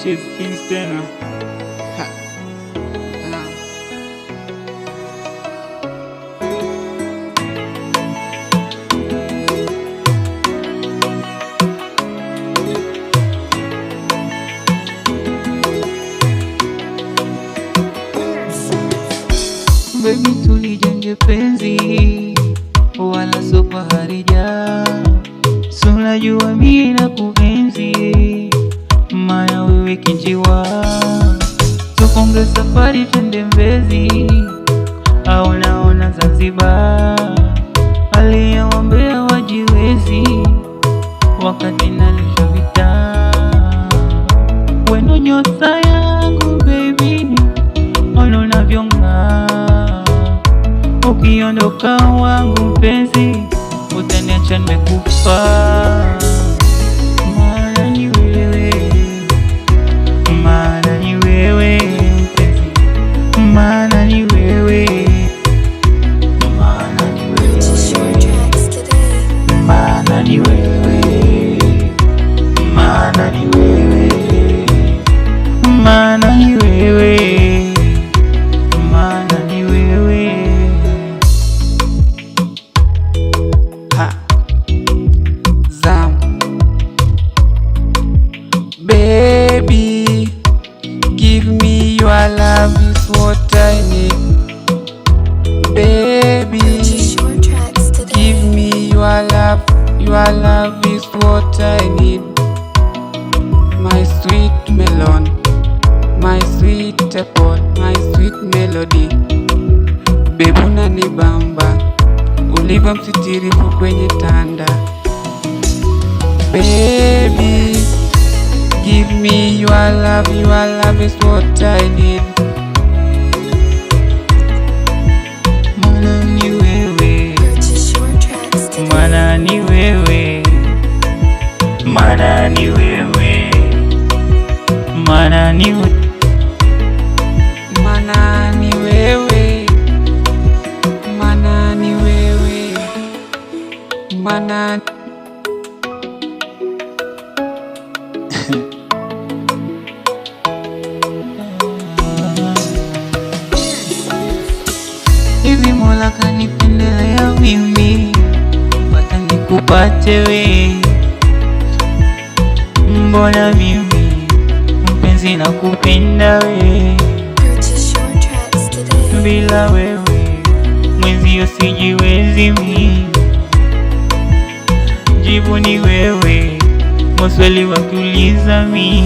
Chief Kings tena. Baby, tulijenge penzi wala sopa harija, sunajua mimi nakuenzi, maana wewe kinjiwa. Tufunge safari twende Mbezi au naona Zanzibar, aliyeombea wajiwezi wakati nalisha vita. Wendo nyota yangu baby, ono unavyong'aa, ukiondoka wangu mpenzi, utaniacha nimekufa. Maana ni wewe, maana ni wewe mpenzi, maana ni wewe, maana ni wewe, maana ni wewe, maana ni wewe, maana ni wewe, maana ni wewe. Zam. Baby, give me your love is what I need. Baby, give me your love is what I need. My sweet melon, my sweet apple, my sweet melody. Baby unanibamba, ulivyo msitirifu kwenye tanda. Baby, give me your love is what I need. Maana ni wewe, maana ni wewe, maana ni wewe, maana ni wewe, Maana ni wewe, maana ni wewe, maana hivi Mola kanipendelea mimi mpaka nikupate we. Mbona mimi mpenzi nakupenda we, bila wewe mwenzio sijiwezi mi. Jibu ni wewe, maswali wakiuliza mi.